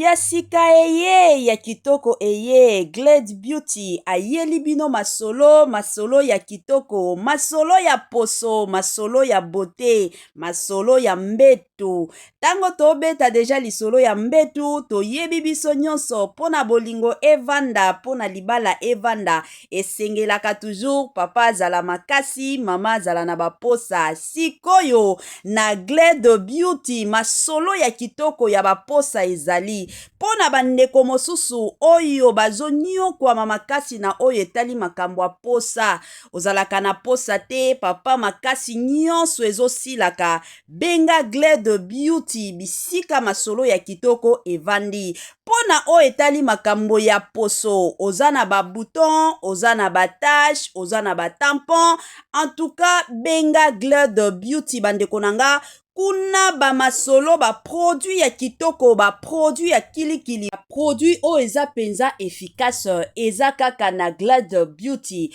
ya sika eye ya kitoko eye Glade Beauty ayeli bino masolo ya kitoko, masolo ya poso, masolo ya beauté, masolo ya mbetu. Tango tobeta deja lisolo ya mbetu toyebi biso nyonso pona bolingo evanda, pona libala evanda, esengelaka toujours papa azala makasi, mama azala na baposa. Sikoyo na Glade Beauty masolo ya kitoko ya baposa ezali pona bandeko mosusu oyo bazoniokwama makasi na oyo etali makambo ya posa. Ozalaka na posa te, papa makasi nyonso ezosilaka, benga Glade Beauty bisika masolo ya kitoko evandi. Pona oyo etali makambo ya poso, oza na ba bouton, oza na ba tache, oza na ba tampon, en tout cas benga Glade Beauty bandeko nanga. Kuna ba masolo ba produit ya kitoko, ba produit ya kilikili, ba produit o eza penza efficace, eza kaka na Glade Beauty.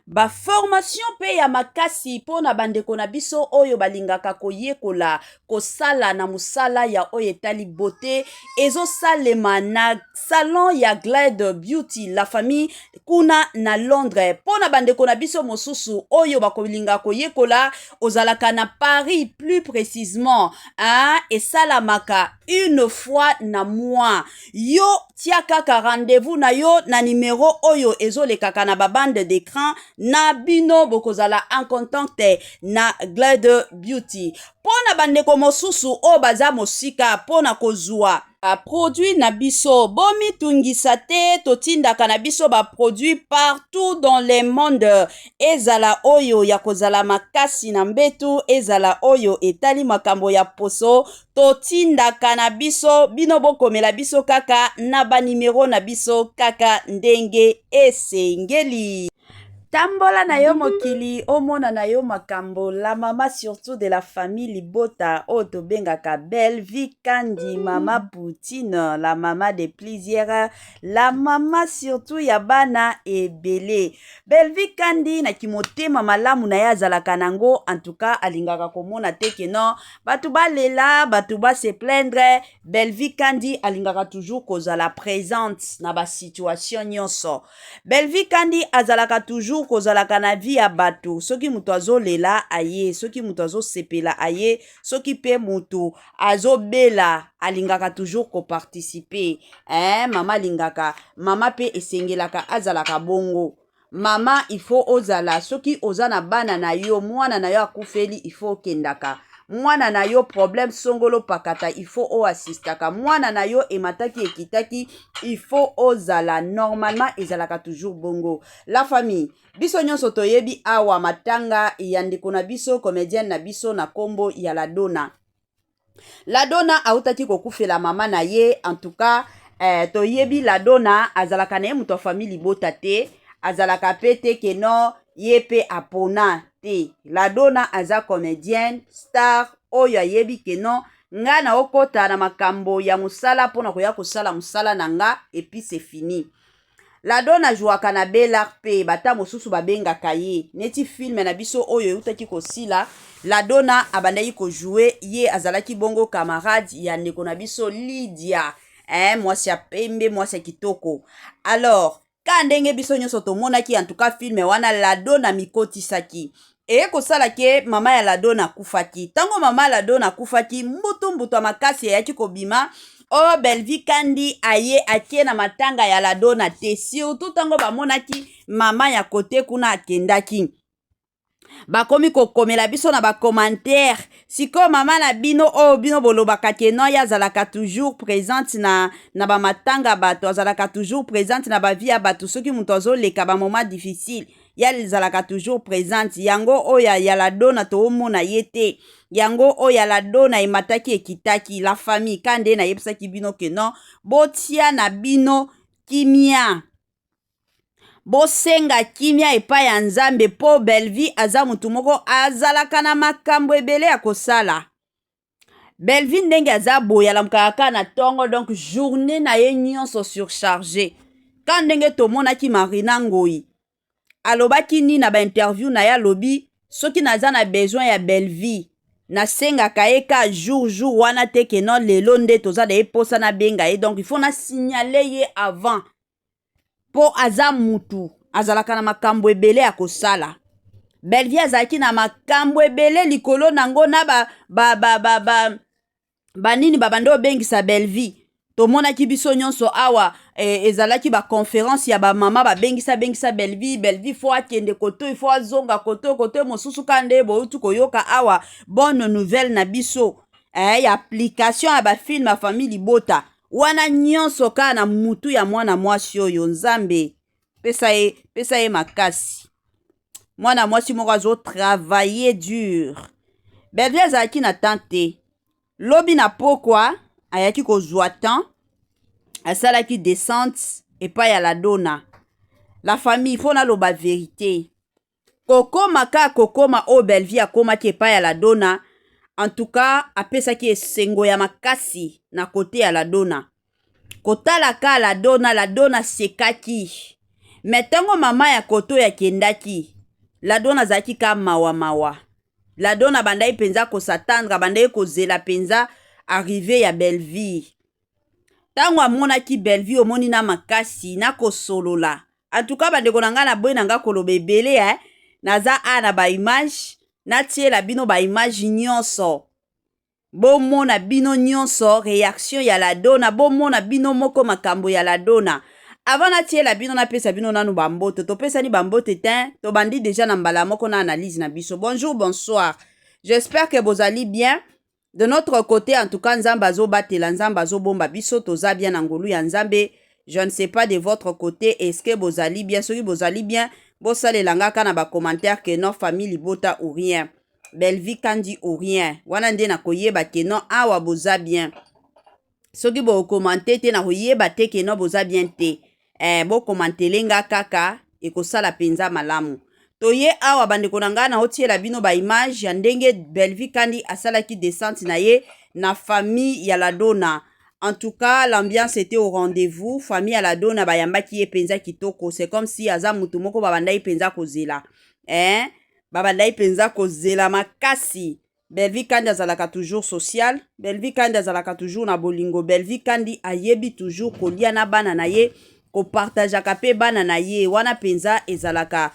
Ba formation pe ya makasi pona bandeko na biso oyo balingaka koyekola kosala na musala ya oyo etali beauté, ezo salema na salon ya Glade Beauty la famille kuna na Londres. Pona bandeko na biso mosusu oyo bakolinga koyekola ozalaka na Paris plus précisément, esalamaka une fois na mois. Yo tia kaka rendez-vous na yo na numéro oyo ezolekaka na ba bande d'écran na bino bokozala en contact na Glade Beauty. Pona bandeko mosusu o baza mosika pona kozwa produit na biso bomi tungisa te, totindaka na biso ba produit partout dans le monde. Ezala oyo ya kozala makasi na mbetu, ezala oyo etali makambo ya poso, totindaka na biso bino bokomela biso kaka na ba numero na biso kaka ndenge esengeli. Tambola na yo mokili, omona na yo makambo, la mama surtout de la famille Libota, oto bengaka Belle Vie Kandi, mama Poutine, la mama de plusieurs, la mama surtout ya bana ebele. Belle Vie Kandi na kimotema malamu na ya zalaka nango, en tout cas alingaka komona teke non, batu ba lela, batu ba se plaindre. Belle Vie Kandi alingaka toujours kozala présente na ba situation nyonso. Belle Vie Kandi azalaka toujours kozalaka na vie ya bato, soki mutu azolela aye, soki mutu azosepela aye, soki pe mutu azobela alingaka toujours ko participer. Mama alingaka, mama pe esengelaka azalaka bongo. Mama il faut ozala, soki oza na bana na yo, mwana na yo akufeli il faut kendaka. Mwana na yo problème songolo pakata il faut o assistaka. Mwana na yo emataki ekitaki il faut ozala. Normalement ezalaka toujours bongo. La famille biso nyonso toyebi awa matanga ya ndeko na biso comédienne na biso na kombo ya Ladona. Ladona autaki kokufela mama na ye. En tout cas toyebi Ladona azalaka na ye muto famille Libota te, azalaka pete keno ye pe apona te. Ladona aza comédienne star oyo ayebi keno nga na okota na makambo ya musala pona koya kosala musala na nga et puis c'est fini. Ladona jouaka na Belar pe bata mosusu babengaka ye neti film na biso oyo utaki kosila. Ladona abandaki ko jouer ye azalaki bongo camarade ya ndeko na biso Lydia, mwasi ya pembe, mwasi ya kitoko. Alors ka ndenge biso nyonso tomonaki en tout cas film wana Ladona mikotisaki kosala ke mama ya Ladona kufaki. Tango mama Ladona kufaki mbutu makasi yaki kobima, o Belle Vie Kandi aye akie na matanga ya Ladona te, surtout tango bamonaki mama ya kote kuna akendaki. Bakomi kokomela biso na ba commentaire. Siko mama na bino o bino bolobaka keno ya zalaka toujours présente na ba matanga bato, azalaka toujours présente na ba vie ya bato, soki mutu azoleka ba moment difficile ya zalaka toujours présente. Yango oya ya Ladona to omona yete, yango oya Ladona emataki ekitaki. La famille kande na yebisaki bino keno botia na bino kimia, bosenga kimia epa ya Nzambe po Belle Vie aza mutu moko azalaka na makambo ebele ya kosala. Belle Vie ndenge aza boya lamkaka na tongo, donc journée na ye nyonso surchargé. Quand ndenge tomonaki Marina Ngoi alobaki ni na ba interview na ya lobi soki naza na besoin ya Belle Vie nasengaka ye ka jour wana te ke non lelo nde toza na ye posa na benga ye, donc il faut na signale ye avant po aza mutu azalaka na makambo ebele ya kosala. Bellevie azalaki na makambo ebele likolo nango na banini babande obengisa Bellevie. Tomonaki biso nyonso awa ezalaki baconférence ya bamama bengisa Bellevie fo akende koto fo azonga koto mosusu kande boutu koyoka awa bonne nouvelle na biso ya application ya bafilme ya famille libota wana nyonso kaka na mutu ya mwana mwasi oyo. Nzambe pesa ye makasi. Mwana mwasi moko azo travailler dur. Bellevie azalaki na tante lobi na pokwa ayaki kozwa temps asalaki descente epai ya la dona. La famille faut naloba vérité. Kokoma ka kokoma o Bellevie akomaki epai ya la dona. En tout cas apesaki esengo ya makasi na kote ya la dona. Kotala ka la dona sekaki. Metango mama ya koto ya kendaki. La dona azalaki ka mawa. La dona bandai penza kosatandra bandai kozela penza arrivé ya Bellevie. Tango amonaki Bellevie omoni na makasi na kosolola. En tout cas bandeko na nga na boy na nga koloba ebele naza na ba image na tiela bino ba image nyonso. Bomona bino nyonso réaction ya la dona, bomona bino moko makambo ya la dona. Avant na tiela bino na pesa bino nanu bambote, to pesa ni bambote ten, to bandi déjà na mbala moko na analyse na biso. Bonjour, bonsoir. J'espère que vous allez bien. De notre côté, en tout cas, Nzamba zo batela, Nzamba zo bomba biso, toza bien angolu ya Nzambe. Je ne sais pas de votre côté, est-ce que vous allez bien? Soki vous allez bien, vous salez langa kana ba commentaire que non famille libota ou rien. Bellevie kandi ou rien. Wana nde na koyeba ke non awa boza bien. Soki bo commenter te na koyeba te ke non boza bien te. Bo commenter lenga kaka ekosala penza malamu. Toye awa bandeko na nga na otiela bino ba image ya ndenge Bellevie kandi asalaki descente na ye na famille ya la dona. En tout cas, l'ambiance était au rendez-vous. Famille à la dona bayambaki ye penza kitoko. C'est comme si aza mutu moko babandai penza kozela. Babandai penza kozela makasi. Bellevie kandi azalaka toujours social. Bellevie kandi azalaka toujours na bolingo. Bellevie kandi ayebi toujours kolia na bana na ye. Kopartajaka pe bana na ye. Wana penza ezalaka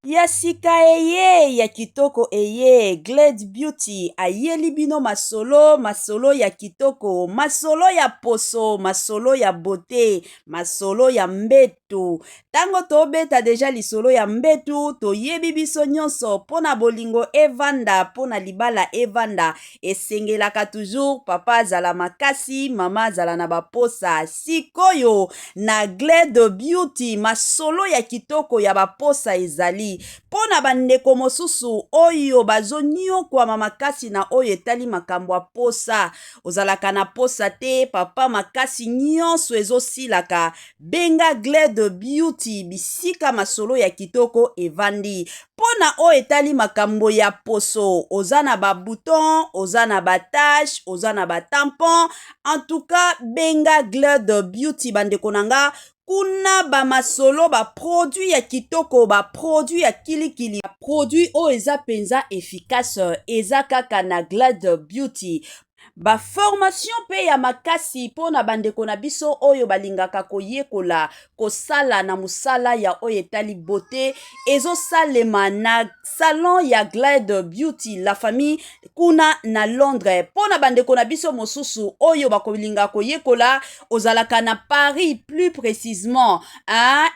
ya sika eye ya kitoko eye Glade Beauty ayeli bino masolo ya kitoko, masolo ya poso, masolo ya beauté, masolo ya mbetu. Tango tobeta deja lisolo ya mbetu toyebi biso nyonso pona bolingo evanda, pona libala evanda, esengelaka toujours papa azala makasi, mama azala na baposa. Sikoyo na Glade Beauty masolo ya kitoko ya baposa ezali pona bandeko mosusu oyo bazoniokwama makasi na oyo etali makambo ya posa. Ozalaka na posa te papa makasi nyonso ezosilaka benga Glade Beauty bisika masolo ya kitoko evandi. Pona oyo etali makambo ya poso oza na ba bouton, oza na ba tache, oza na ba tampon, en tout cas benga Glade Beauty bandeko nanga. Kuna ba masolo ba produit ya kitoko, ba produit ya kilikili, ba produit o eza penza efficace, eza kaka na Glade Beauty. Ba formation pe ya makasi pona bandeko na biso oyo balingaka koyekola kosala na musala ya oyo etali beauté ezo salema na salon ya Glade Beauty la famille kuna na Londres. Pona bandeko na biso mosusu oyo bakolinga koyekola ozalaka na Paris plus précisément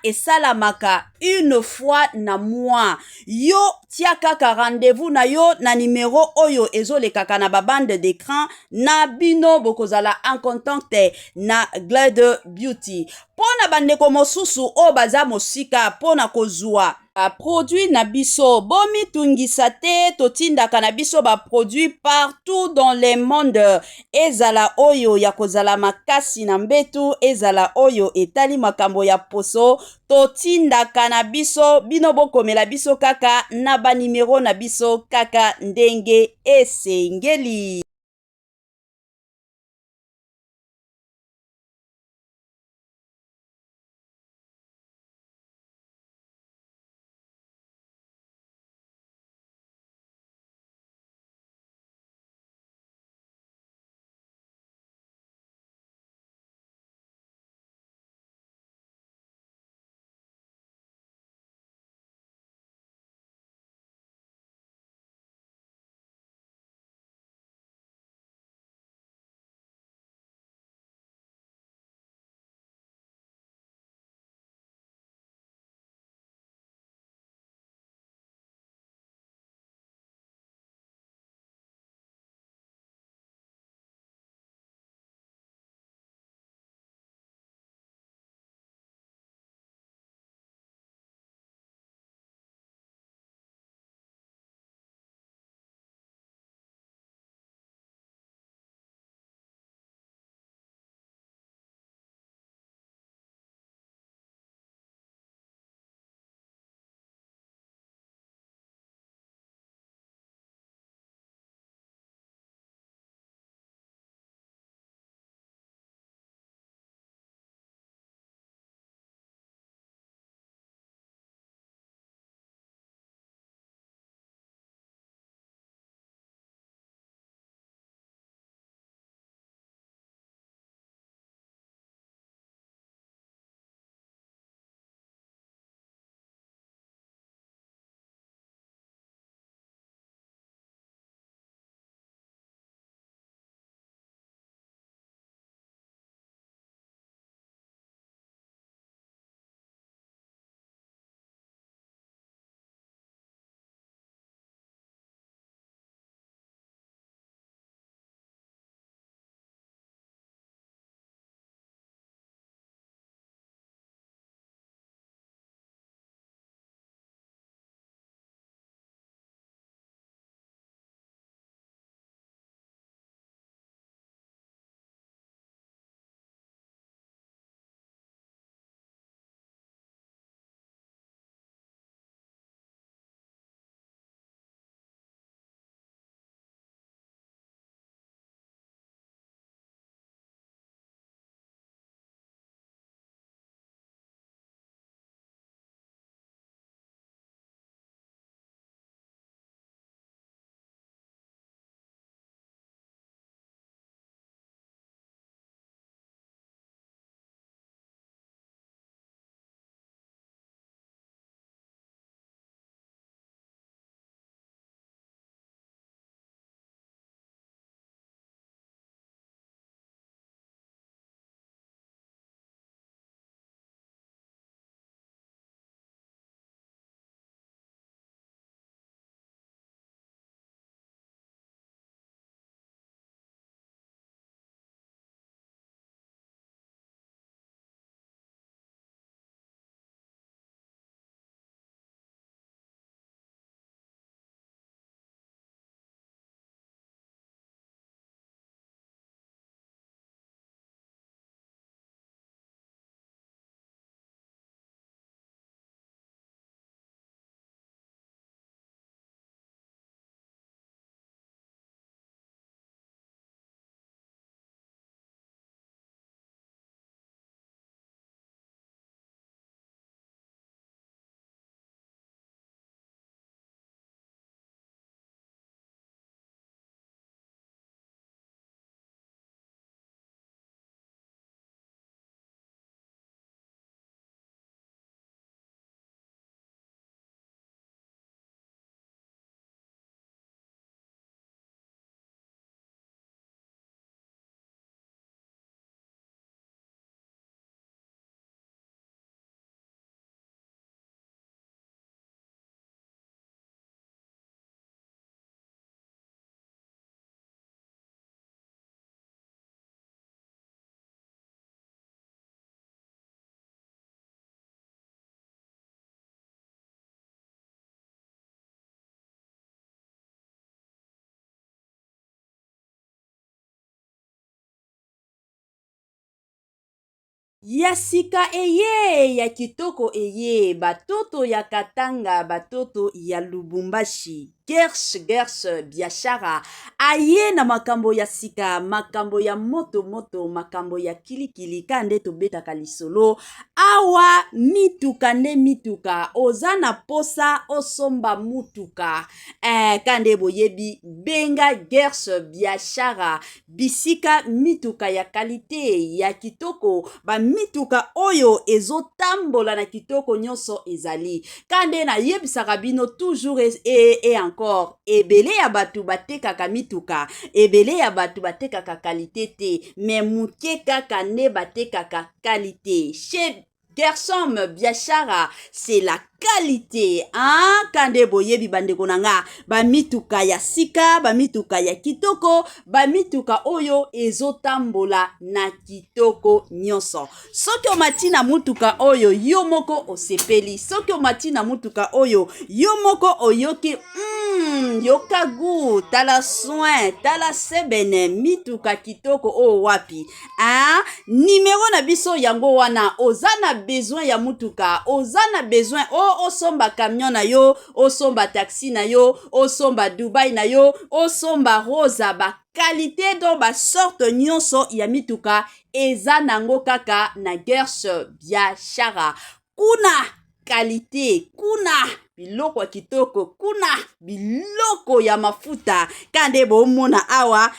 esalamaka une fois na mois. Yo tia kaka rendez-vous na yo na numéro oyo ezolekaka na babande d'écran na bino bokozala en contact na Glade Beauty. Pona bandeko mosusu o baza mosika pona kozwa produit na biso bomi tungisa te totindaka na biso ba produit partout dans le monde. Ezala oyo ya kozala makasi na mbetu, ezala oyo etali makambo ya poso totindaka na biso bino bokomela biso kaka na ba numero na biso kaka ndenge esengeli. Ya sika eye, ya kitoko eye, batoto ya Katanga, batoto ya Lubumbashi. Gersh, biashara. Aye na makambo ya sika, makambo ya moto, makambo ya kilikili, kande tobetaka lisolo. Awa mituka nde mituka, ozana posa osomba mutuka. Kande boyebi, benga gersh, biashara. Bisika mituka ya kalite, ya kitoko, ba mituka oyo ezotambola na kitoko nyonso ezali. Kande na yebisaka bino toujours et encore, ebele ya batu batekaka mituka, ebele ya batu batekaka kalite te, me muke kaka nde batekaka kalite. Chez Gershom biashara, c'est la qualité, hein? Kande boyebi bandeko nanga, ba mituka ya sika, ba mituka ya kitoko, ba mituka oyo ezotambola na kitoko nyonso. Soki omati na mutuka oyo, yo moko osepeli. Soki omati na mutuka oyo, yo moko oyoki, yoka gu, tala soin, tala sebene, mituka kitoko o wapi. Hein? Numéro na biso yango wana, ozana besoin ya mutuka, ozana besoin osomba camion na yo, osomba taxi na yo, osomba Dubai na yo, osomba rosa, ba qualité do ba sorte nyonso ya mituka eza nango kaka na Gersh biashara. Kuna qualité, kuna biloko ya kitoko, kuna biloko ya mafuta. Kande bomona awa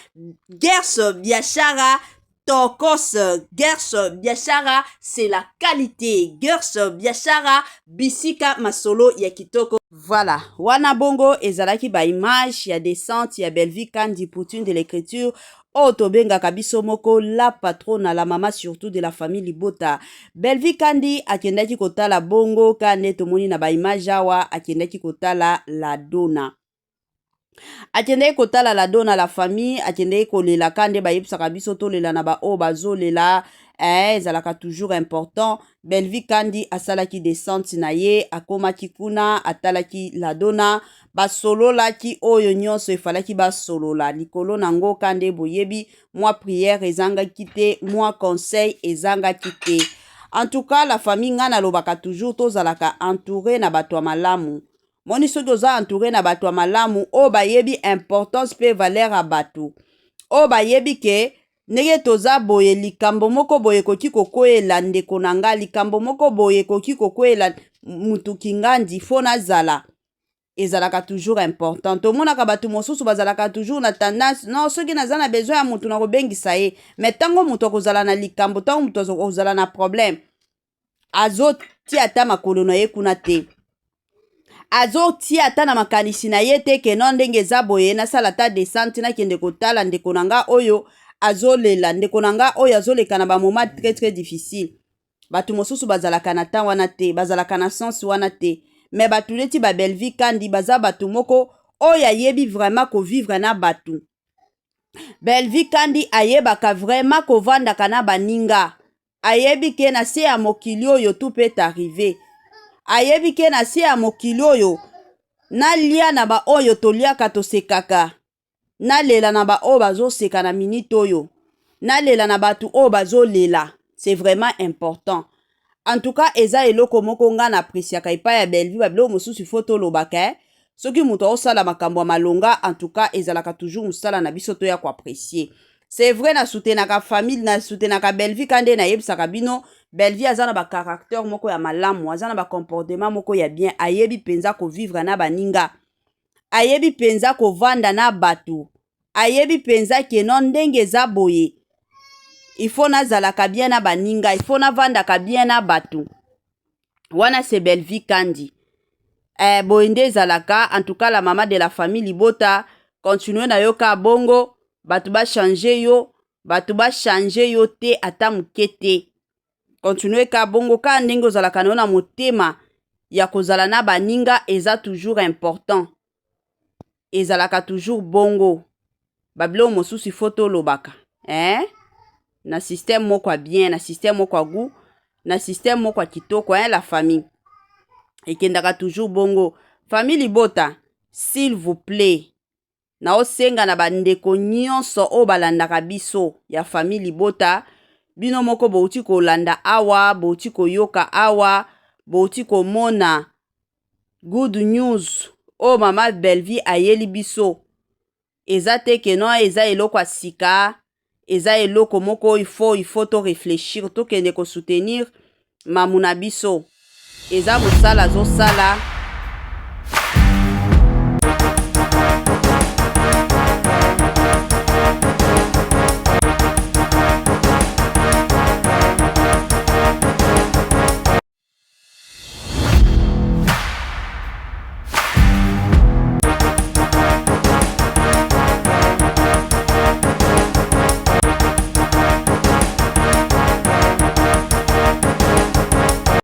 Gersh biashara Tokos, Gersh biashara, c'est la qualité. Gersh biashara, bisika masolo ya kitoko. Voilà, wana bongo ezalaki ba image ya descente ya Belle-Vie Kandi Poutine de l'écriture. Otobenga kabiso moko la patronne, la mama surtout de la famille Libota. Belle-Vie Kandi akendaki kotala bongo kande tomoni na ba image awa akendaki kotala la dona. Akendeki kotala la dona la famille, akendeki kolela kande bayebisaka biso tolela na ba o bazolela, ezalaka toujours important. Belle-Vie Kandi asalaki descente na ye, akomaki kuna, atalaki la dona, basololaki oyo nyonso efalaki basolola. Likolo nango kande boyebi, mwa prière ezangaki te, mwa conseil ezangaki te. En tout cas, la famille ngana lobaka toujours tozalaka entouré na bato malamu. Moni soki oza entouré na bato malamu, o bayebi importance pe valeur a bato. O bayebi ke ndenge toza boye likambo moko boye koki kokoyela ndeko na nga, likambo moko boye koki kokoyela mutu kingandi fona zala. Ezalaka toujours important. Tomonaka bato mosusu bazalaka toujours na tendance, non soki naza na besoin ya mutu na kobengisa ye, mais tango mutu akozala na likambo, tango mutu akozala na problème, azo ti ata makolo na ye kuna te. Azo ti ata na makanisi na ye te ke non ndenge eza boye nasala ta descente nakende kotala ndeko na nga oyo azolela, ndeko na nga oyo azoleka na bamoma très difficile. Bato mosusu bazalaka na temps wana te, bazalaka na sens wana te, mais bato neti ba Belle-Vie Kandi baza bato moko oyo ayebi vraiment kovivre na bato. Belle-Vie Kandi ayebaka vraiment kovandaka na baninga, ayebi ke na se ya mokili oyo tout peut arriver. Ayebi ke na se ya mokili oyo nalia na ba oyo toliaka tosekaka, nalela na ba oyo bazoseka na minute oyo, nalela na batu oyo bazolela. C'est vraiment important. En tout cas, eza eloko moko nga na apresiaka epai ya Belle-Vie, babilo mosusu faut tolobaka. Soki mutu osala makambo ya malonga, en tout cas ezalaka toujours musala na biso to ya ko apprécier. C'est vrai na soutenaka famille, na soutenaka Belle-Vie Kandi na yebisaka bino, Belle-Vie aza na ba caractère moko ya malamu, aza na ba comportement moko ya bien, ayebi penza ko vivre na baninga. Ayebi penza ko vanda na batu. Ayebi penza ke non ndenge eza boye. Il faut nazalaka bien na baninga, il faut na vandaka bien na batu. Wana c'est Belle-Vie Kandi. Boinde ezalaka, en tout cas la maman de la famille Libota, continue na yoka bongo, batu ba changer yo te ata mukete. Continue ka bongo ka ndenge ozalaka na motema ya kozala na baninga eza toujours important. Ezalaka toujours bongo. Babilo mosusu foto lobaka. Na système moko bien, na système moko goût, na système moko kitoko, la famille. Ekendaka toujours bongo. Famille Libota, s'il vous plaît, na osenga na bandeko nyonso o balandaka biso ya famille Libota, bino moko bouti kolanda awa, bouti koyoka awa, bouti komona good news o mama Belleville ayeli biso. Eza te ke non eza eloko asika, eza eloko moko il faut to réfléchir, to kende ko soutenir mamuna biso. Eza mosala zo sala